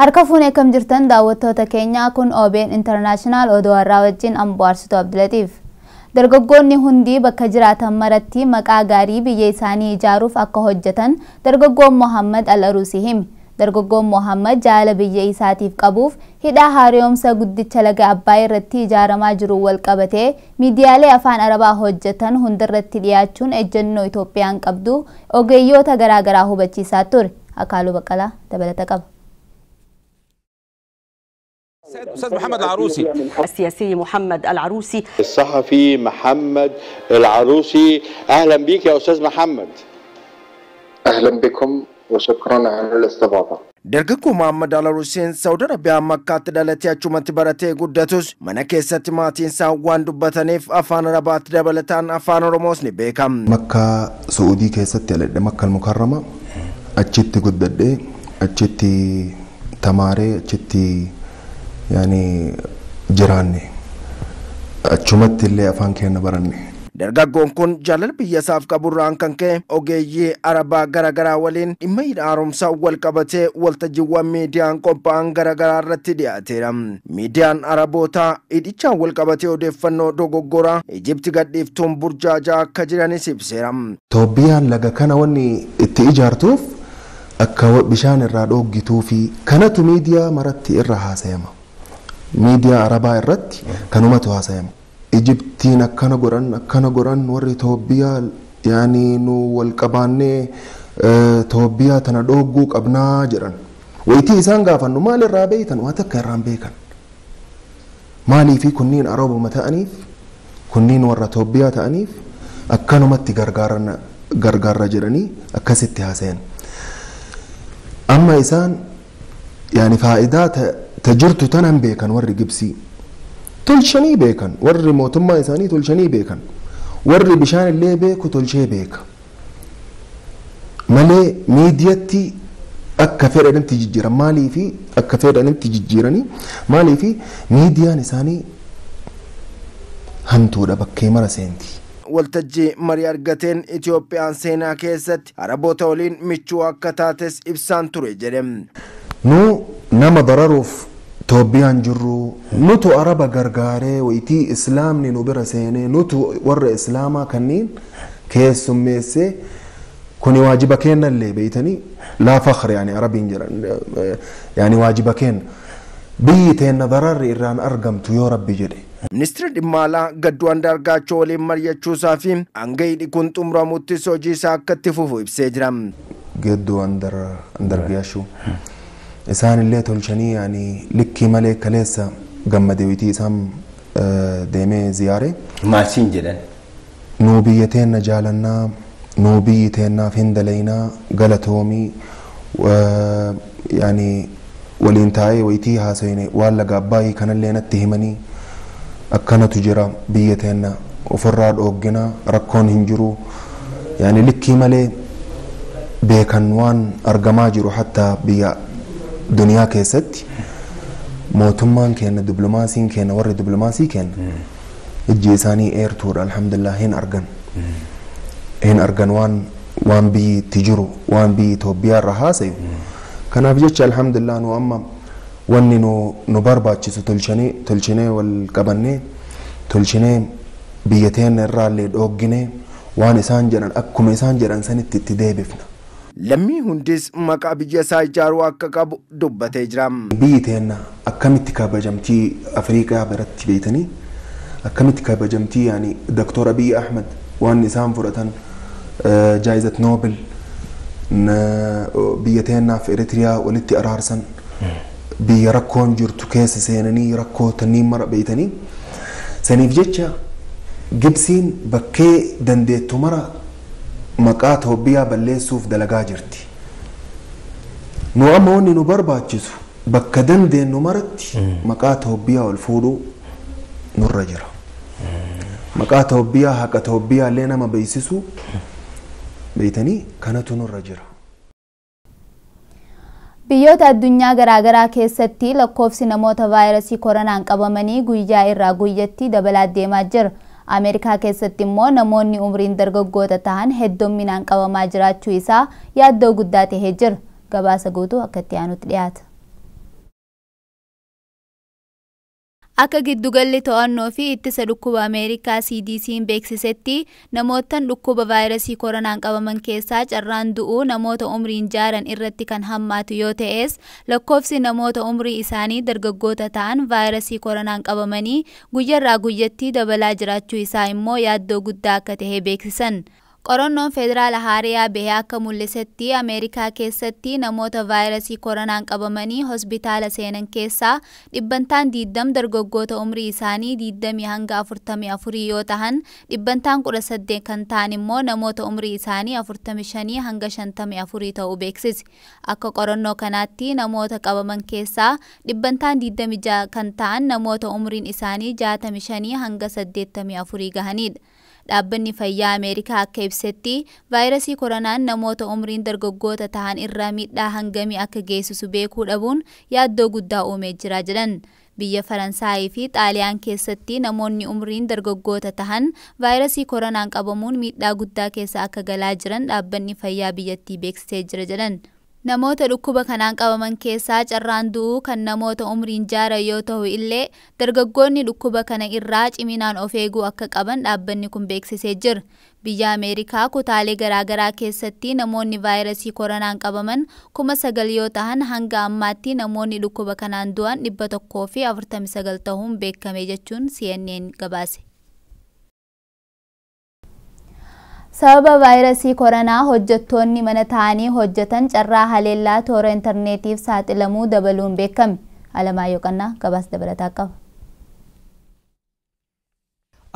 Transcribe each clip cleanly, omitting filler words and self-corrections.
Harka fuunee kam jirtan daawwattoota keenya kun OBN International odoo har'aa wajjin Amboarsituu Abdulatiif. Dargaggoonni hundi bakka jiraatan maratti maqaa gaarii biyya isaanii ijaaruuf akka hojjetan dargaggoon Mohammad Al-Arusi himi. Dargaggoon Mohammad jaala biyya isaatiif qabuuf hidhaa haaromsa guddicha laga Abbaay irratti ijaaramaa jiru wal qabatee miidiyaalee afaan Arabaa hojjetan hundarratti dhiyaachuun ejjennoo Itoophiyaan qabdu ogeeyyoota garaagaraa hubachiisaa ture. Akaaluu Baqqalaa dabalata qaba. أستاذ محمد العروسي السياسي محمد العروسي الصحفي محمد العروسي أهلا بك يا أستاذ محمد. أهلا بكم وشكرا على الاستضافة. درجكم محمد العروسي سعودي عربية مكة دلتي أجمعت براتي قدتوس من كيسة ماتين سوان دبتنيف أفان ربات دبلتان أفان رموسني بيكم مكة سعودي كيسة تلد مكة المكرمة أجتي قدد أجتي تماري أجتي يعني جيراني أجمعت اللي أفان كينا براني dargaggoon kun jaalala biyya isaaf qaburraan kan ka'e ogeeyyii arabaa garaagaraa waliin dhimma haaromsa wal qabatee waltajjiiwwan miidiyaan qophaa'an garaagaraa irratti dhiyaateera. Miidiyaan arabootaa hidhichaan wal qabatee odeeffannoo dogoggoraa Ijipti gadhiiftuun burjaajaa akka jiranis ibseera. Itoophiyaan laga kana wanni itti ijaartuuf akka bishaan irraa dhooggituu fi kanatu miidiyaa maratti irra haasayama. Miidiyaa arabaa irratti kanumatu haasayama. Ijiptiin akkana goran warri Itoophiyaa yaani nu wal qabaannee Itoophiyaa tana dhogguu qabnaa jedhan. Wayitii isaan gaafannu maal irraa beektan waan takka irraan beekan. Maalii fi kunniin Arabuma ta'aniif kunniin warra Itoophiyaa ta'aniif akkanumatti gargaarra jedhanii akkasitti haasayan. Amma isaan yaani faayidaa tajirtu tanan beekan warri Gibsii. Tolchanii beekan warri mootummaa isaanii tolchanii beekan warri bishaan illee beeku tolchee beeka malee miidiyaatti akka fedhanitti jijjiiran maalii fi akka fedhanitti jijjiiranii maalii fi miidiyaan isaanii hantuudha bakkee mara seenti. Waltajjii marii argateen Itoophiyaan seenaa keessatti araboota waliin michuu akka taates ibsaan ture jedhem. Nu nama bararuuf Itoophiyaan jirru nutu araba gargaaree wayitii islaamni nu bira seenee nutu warra islaamaa kanniin keessummeessee kuni waajiba kennallee beeytanii laa fakhri yaani arabiin jedhan yaani waajiba kenna biyyi teenna bararri irraan argamtu yoo rabbi jedhe. Ministeerri dhimma alaa Gadduu Andaargaachoo waliin mari'achuusaa fi hanga hidhi kun xumuramuttis hojii isaa akka itti fufu ibsee jira. Gadduu Andaargaachoo isaan illee tolchanii yaani likkii malee kaleessa gammadee witii isaan deemee ziyaare. Maasiin jedhan. Nuu biyya teenna jaalannaa nuu biyyi teennaaf hin dalaynaa galatoomii yaani waliin taa'ee witii haasawine waan laga Abbaayii kanallee natti himanii akkanatu jira biyya teenna ofirraa dhoogginaa rakkoon hin jiru yaani likkii malee beekan waan argamaa jiru hatta biyya duniyaa keessatti mootummaan keenya diplomaasiin keenya warri diplomaasii keenya ijji isaanii eertuudha alhamdulillah hin argan waan biyyi itti jiru waan biyyi Itoophiyaa irra haasayu kanaaf jecha alhamdulillah nu amma wanni nu barbaachisu tolchinee wal qabannee tolchinee biyya teenya irraallee dhoogginee waan isaan jedhan akkuma isaan jedhan sanitti itti deebifna. Lammii hundis maqaa biyya isaa ijaaruu akka qabu dubbatee jira. Biyyi teenna akkamitti kabajamtii Afrikaa biratti beeytanii akkamitti kabajamtii yaani Dr. Abiy Ahmed waan isaan fudhatan jaayizat Nobel biyya teennaaf Eritiriyaa walitti araarsan biyya rakkoon jirtu keessa seenanii rakkoo tanniin mara beeytanii saniif jecha Gibsiin bakkee dandeettu mara maqaa Itoophiyaa balleessuuf dalagaa jirti. Nu amma wanni nu barbaachisu bakka dandeenyu maratti maqaa Itoophiyaa ol fuudhuu nurra jira. Maqaa Itoophiyaa haqa Itoophiyaa illee nama beeksisuu beeytanii kanatu nurra jira. Biyyoota addunyaa garaagaraa keessatti lakkoofsi namoota vaayirasii koronaan qabamanii guyyaa irraa guyyatti dabalaa deemaa jira. Ameerikaa keessatti immoo namoonni umriin dargaggoota ta'an hedduminaan qabamaa jiraachuu isaa yaaddoo guddaa ta'ee jira. Gabaasa guutuu akka itti aanutti dhiyaata. Akka giddugalli to'annoo fi ittisa dhukkuba Ameerikaa CDC'n beeksisetti namootaan dhukkuba vaayirasii koronaan qabaman keessaa carraan du'uu namoota umriin jaaran irratti kan hammaatu yoo ta'es lakkoofsi namoota umrii isaanii dargaggoota ta'an vaayirasii koronaan qabamanii guyyaarraa guyyatti dabalaa jiraachuu isaa immoo yaaddoo guddaa akka ta'e beeksisan. Qorannoon federaala haariyaa bahee akka mul'isetti Ameerikaa keessatti namoota vaayirasii koronaan qabamanii hospitaala seenan keessaa dhibbantaan 20 dargaggoota umrii isaanii 20 hanga 44 yoo ta'an dhibbantaan 18 kan ta'an immoo namoota umrii isaanii 45 hanga 54 ta'uu beeksise. Akka qorannoo kanaatti namoota qabaman keessaa dhibbantaan 26 kan ta'an namoota umriin isaanii 65 hanga 84 gahanidha. Dhaabbanni fayyaa Ameerikaa akka ibsetti vaayirasii koronaan namoota umriin dargaggoota ta'an irraa miidhaa hangamii akka geessisu beekuu dhabuun yaaddoo guddaa uumee jira jedhan. Biyya Faransaayii fi Xaaliyaan keessatti namoonni umriin dargaggoota ta'an vaayirasii koronaan qabamuun miidhaa guddaa keessa akka galaa jiran dhaabbanni fayyaa biyyattii beeksisee jira jedhan. Namoota dhukkuba kanaan qabaman keessaa carraan du'uu kan namoota umriin jaaran yoo ta'u illee dargaggoonni dhukkuba kana irraa ciminaan of eeguu akka qaban dhaabbanni kun beeksisee jira. Biyya Ameerikaa kutaalee garaagaraa keessatti namoonni vaayirasii koronaan qabaman 9,000 yoo ta'an hanga ammaatti namoonni dhukkuba kanaan du'an 149 ta'uun beekame jechuun CNN gabaase. Sababa vaayirasii koronaa hojjettoonni mana ta'anii hojjetan carraa haleellaa toora intarneetiif saaxilamuu dabaluun beekame. Alamaayyoo Qannaa gabaasa dabalataa qaba.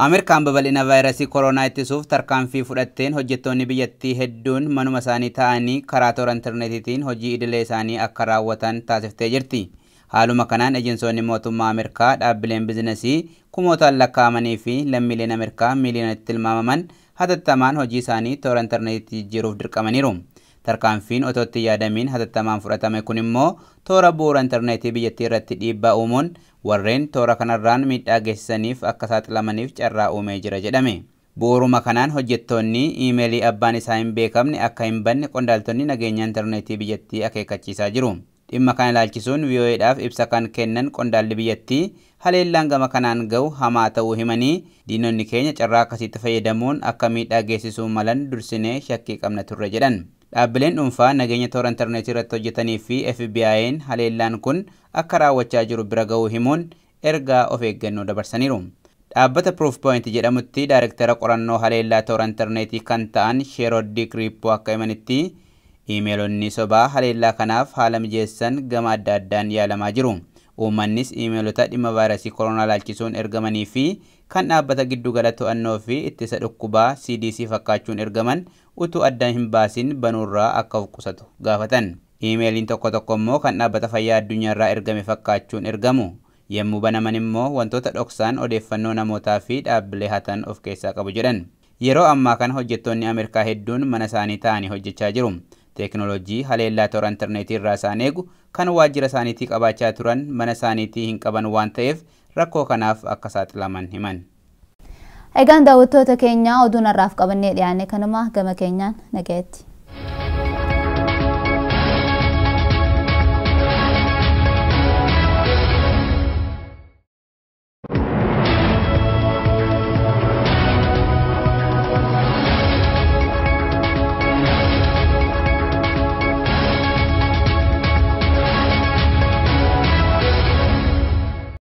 Ameerikaan babal'ina vaayirasii koronaa ittisuuf tarkaanfii fudhatteen hojjettoonni biyyattii hedduun manuma isaanii ta'anii karaa toora intarneetiitiin hojii idilee isaanii akka raawwatan taasiftee jirti. Haaluma kanaan ejensoonni mootummaa Ameerikaa dhaabbileen biizinasii kumootaan lakkaa'amanii fi lammiileen Ameerikaa miiliyoonatti tilmaamaman hatattamaan hojii isaanii toora intarneetii jijjiiruuf dirqamaniiru. Tarkaanfiin otoo itti yaadamiin hatattamaan fudhatame kun immoo toora bu'uura intarneetii biyyattii irratti dhiibbaa uumuun warreen toora kanarraan miidhaa geessisaniif akka saaxilamaniif carraa uumee jira jedhame. Bu'uuruma kanaan hojjettoonni iimeelii abbaan isaa hin beekamne akka hin banne qondaaltonni nageenya intarneetii biyyattii akeekkachiisaa jiru. Dhimma kana ilaalchisuun VOA'dhaaf ibsa kan kennan qondaalli biyyattii haleellaan gama kanaan ga'u hamaa ta'uu himanii diinonni keenya carraa akkasiitti fayyadamuun akka miidhaa geessisuu malan dursinee shakkii qabna turre jedhan. Dhaabbileen dhuunfaa nageenya toora intarneetii irratti hojjetanii fi FBI'n haleellaan kun akka raawwachaa jiru bira ga'uu himuun ergaa of eeggannoo dabarsaniiru. Dhaabbata Proofpoint jedhamutti daayirektara qorannoo haleellaa toora intarneetii kan ta'an Sheeroddi Kriippoo akka himanitti iimeelonni sobaa haleellaa kanaaf haala mijeessan gama adda addaan yaalamaa jiru. Uummannis iimeelota dhimma vaayirasii koronaa ilaalchisuun ergamanii fi kan dhaabbata giddugala to'annoo fi ittisa dhukkubaa CDC fakkaachuun ergaman utuu addaan hin baasin banuurraa akka of qusatu gaafatan. Iimeeliin tokko tokko immoo kan dhaabbata fayyaa addunyaarraa ergame fakkaachuun ergamu. Yemmuu banaman immoo wantoota dhoksaan odeeffannoo namootaa fi dhaabbilee hatan of keessaa qabu jedhan. Yeroo ammaa kana hojjettoonni Ameerikaa hedduun mana isaanii ta'anii hojjechaa jiru. Teekinooloojii haleellaa toora intarneetii irraa isaan eegu kan waajjira isaaniitii qabaachaa turan mana isaaniitii hin qaban waan ta'eef rakkoo kanaaf akka saaxilaman himan. Egaan daawwattoota keenya oduun har'aaf qabannee dhiyaanne kanuma gama keenyaan nagayetti.